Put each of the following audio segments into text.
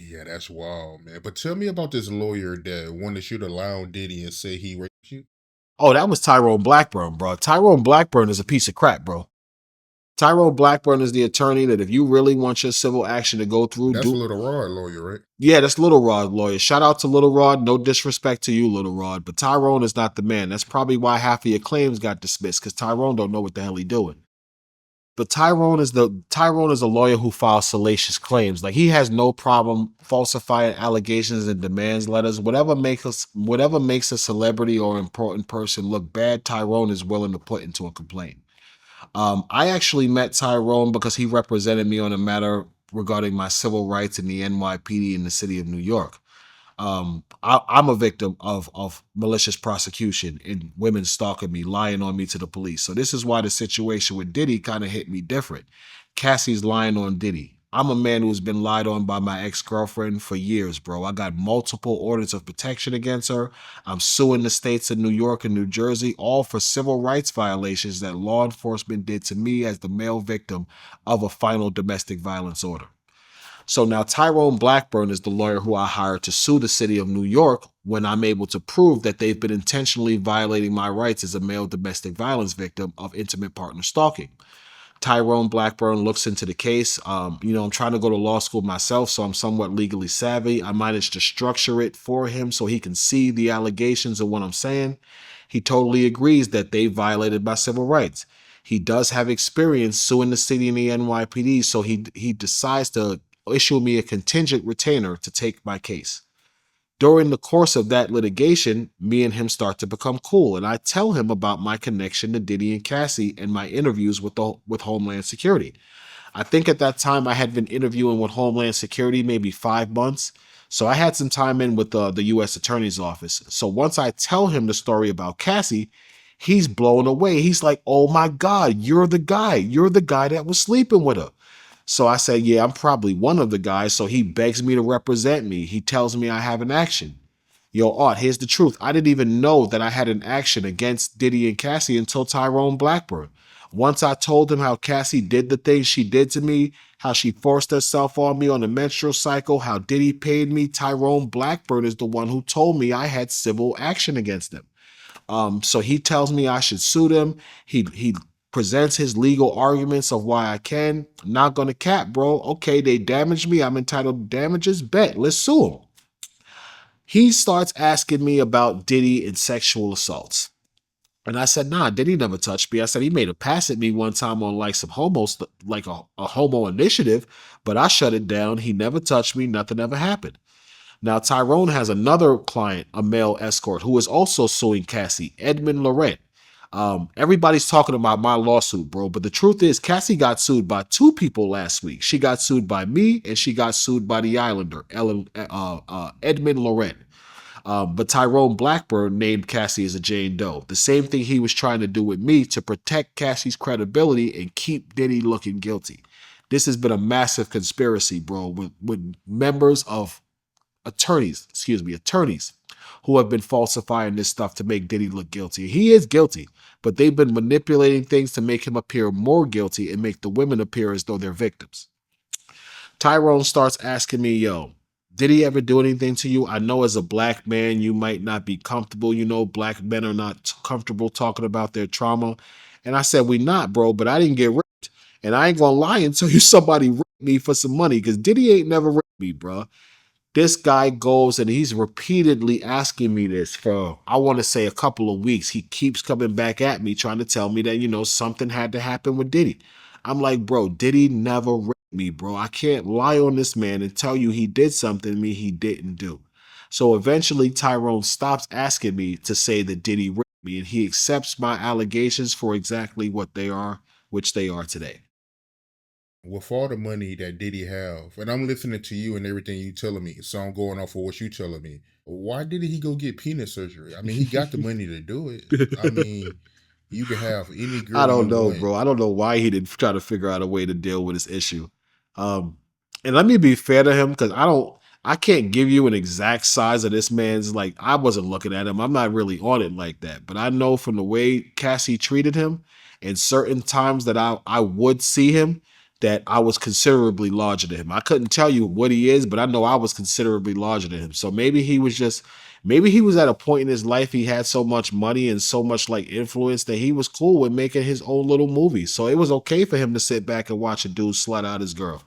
Yeah, that's wild, man. But tell me about this lawyer that wanted you to lie on Diddy and say he raped you. Oh, that was Tyrone Blackburn, bro. Tyrone Blackburn is a piece of crap, bro. Tyrone Blackburn is the attorney that if you really want your civil action to go through, That's do. Little Rod lawyer, right? Yeah, that's Little Rod lawyer. Shout out to Little Rod. No disrespect to you, Little Rod, but Tyrone is not the man. That's probably why half of your claims got dismissed because Tyrone don't know what the hell he doing. But Tyrone is a lawyer who files salacious claims. Like he has no problem falsifying allegations and demands letters. Whatever makes a celebrity or important person look bad, Tyrone is willing to put into a complaint. I actually met Tyrone because he represented me on a matter regarding my civil rights in the NYPD in the city of New York. I'm a victim of malicious prosecution and women stalking me, lying on me to the police. So this is why the situation with Diddy kind of hit me different. Cassie's lying on Diddy. I'm a man who's been lied on by my ex-girlfriend for years, bro. I got multiple orders of protection against her. I'm suing the states of New York and New Jersey, all for civil rights violations that law enforcement did to me as the male victim of a final domestic violence order. So now Tyrone Blackburn is the lawyer who I hired to sue the city of New York when I'm able to prove that they've been intentionally violating my rights as a male domestic violence victim of intimate partner stalking. Tyrone Blackburn looks into the case. I'm trying to go to law school myself, so I'm somewhat legally savvy. I managed to structure it for him so he can see the allegations of what I'm saying. He totally agrees that they violated my civil rights. He does have experience suing the city and the NYPD, so he decides to issue me a contingent retainer to take my case. During the course of that litigation, me and him start to become cool, and I tell him about my connection to Diddy and Cassie and my interviews with Homeland Security. I think at that time I had been interviewing with Homeland Security maybe 5 months, so I had some time in with the U.S. Attorney's Office. So once I tell him the story about Cassie, he's blown away. He's like, "Oh my God, you're the guy. You're the guy that was sleeping with her." So I said, yeah, I'm probably one of the guys. So he begs me to represent me. He tells me I have an action. Yo, Art, here's the truth. I didn't even know that I had an action against Diddy and Cassie until Tyrone Blackburn. Once I told him how Cassie did the things she did to me, how she forced herself on me on the menstrual cycle, how Diddy paid me, Tyrone Blackburn is the one who told me I had civil action against him. So he tells me I should sue them. He presents his legal arguments of why I can. Not gonna cap, bro. Okay, they damaged me. I'm entitled to damages. Bet. Let's sue him. He starts asking me about Diddy and sexual assaults. And I said, nah, Diddy never touched me. I said he made a pass at me one time on like some homos, like a homo initiative, but I shut it down. He never touched me. Nothing ever happened. Now, Tyrone has another client, a male escort, who is also suing Cassie, Edmund Laurent. Everybody's talking about my lawsuit, bro, but the truth is Cassie got sued by two people last week. She got sued by me and she got sued by the Islander, Edmund Laurent. But Tyrone Blackburn named Cassie as a Jane Doe. The same thing he was trying to do with me to protect Cassie's credibility and keep Diddy looking guilty. This has been a massive conspiracy, bro, with members of attorneys who have been falsifying this stuff to make Diddy look guilty. He is guilty, but they've been manipulating things to make him appear more guilty and make the women appear as though they're victims. Tyrone starts asking me, yo, did he ever do anything to you? I know as a black man, you might not be comfortable. You know, black men are not comfortable talking about their trauma. And I said, we not, bro, but I didn't get raped. And I ain't gonna lie and tell you somebody raped me for some money because Diddy ain't never raped me, bro. This guy goes and he's repeatedly asking me this for, I want to say, a couple of weeks. He keeps coming back at me trying to tell me that, something had to happen with Diddy. I'm like, bro, Diddy never raped me, bro. I can't lie on this man and tell you he did something to me he didn't do. So eventually Tyrone stops asking me to say that Diddy raped me and he accepts my allegations for exactly what they are, which they are today. With all the money that Diddy have, and I'm listening to you and everything you telling me, so I'm going off of what you telling me. Why did he go get penis surgery? I mean, he got the money to do it. I mean, you can have any I girl don't you know, want. bro. I don't know why he didn't try to figure out a way to deal with this issue. Um, and let me be fair to him because I can't give you an exact size of this man's. Like, I wasn't looking at him. I'm not really on it like that. But I know from the way Cassie treated him and certain times that I would see him, that I was considerably larger than him. I couldn't tell you what he is, but I know I was considerably larger than him. So maybe he was just, maybe he was at a point in his life, he had so much money and so much like influence that he was cool with making his own little movies. So it was okay for him to sit back and watch a dude slut out his girl.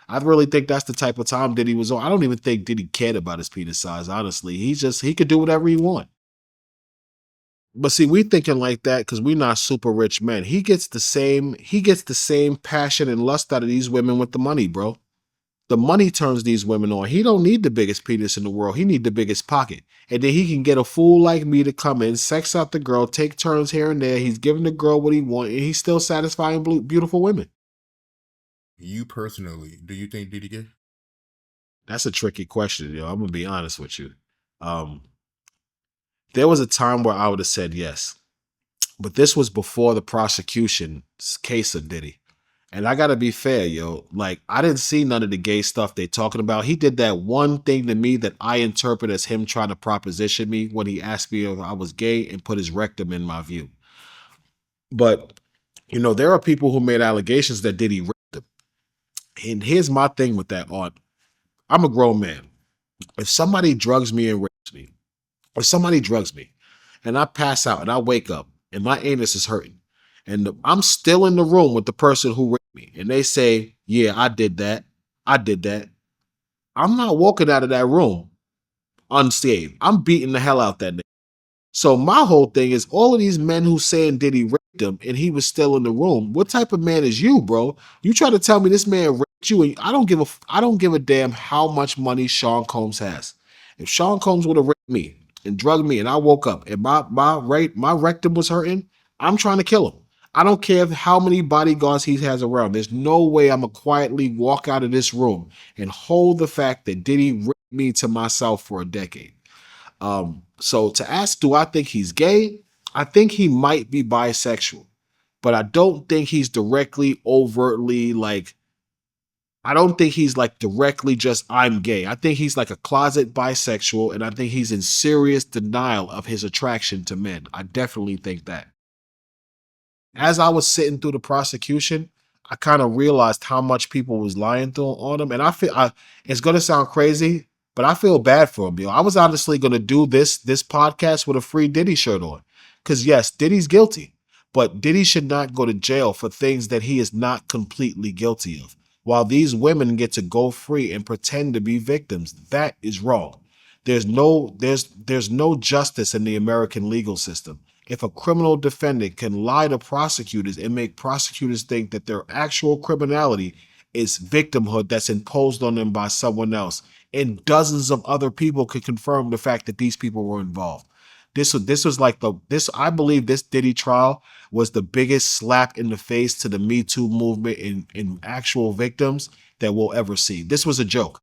I really think that's the type of time Diddy was on. I don't even think Diddy cared about his penis size, honestly. He could do whatever he want. But see, we thinking like that because we're not super rich men. He gets the same passion and lust out of these women with the money, bro. The money turns these women on. He don't need the biggest penis in the world. He need the biggest pocket. And then he can get a fool like me to come in, sex out the girl, take turns here and there. He's giving the girl what he wants, and he's still satisfying beautiful women. You personally, do you think Diddy gay? That's a tricky question, yo. I'm gonna be honest with you. Um, there was a time where I would have said yes. But this was before the prosecution's case of Diddy. And I gotta be fair, yo. Like, I didn't see none of the gay stuff they talking about. He did that one thing to me that I interpret as him trying to proposition me when he asked me if I was gay and put his rectum in my view. But, you know, there are people who made allegations that Diddy raped them. And here's my thing with that, Art. I'm a grown man. If somebody drugs me and rapes me, or somebody drugs me, and I pass out and I wake up and my anus is hurting, and I'm still in the room with the person who raped me, and they say, "Yeah, I did that. I did that." I'm not walking out of that room unscathed. I'm beating the hell out that nigga. So my whole thing is all of these men who saying Diddy raped him and he was still in the room. What type of man is you, bro? You try to tell me this man raped you, and I don't give a damn how much money Sean Combs has. If Sean Combs would have raped me and drugged me and I woke up and my rectum was hurting, I'm trying to kill him. I don't care how many bodyguards he has around. There's no way I'm gonna quietly walk out of this room and hold the fact that Diddy raped me to myself for a decade. So to ask, do I think he's gay? I think he might be bisexual, but I don't think he's directly, overtly like, I don't think he's like directly just, I'm gay. I think he's like a closet bisexual, and I think he's in serious denial of his attraction to men. I definitely think that. As I was sitting through the prosecution, I kind of realized how much people was lying on him, and it's gonna sound crazy, but I feel bad for him. I was honestly gonna do this podcast with a free Diddy shirt on, because yes, Diddy's guilty, but Diddy should not go to jail for things that he is not completely guilty of. While these women get to go free and pretend to be victims, that is wrong. There's no justice in the American legal system. If a criminal defendant can lie to prosecutors and make prosecutors think that their actual criminality is victimhood that's imposed on them by someone else, and dozens of other people could confirm the fact that these people were involved. This was like I believe this Diddy trial was the biggest slap in the face to the Me Too movement in actual victims that we'll ever see. This was a joke.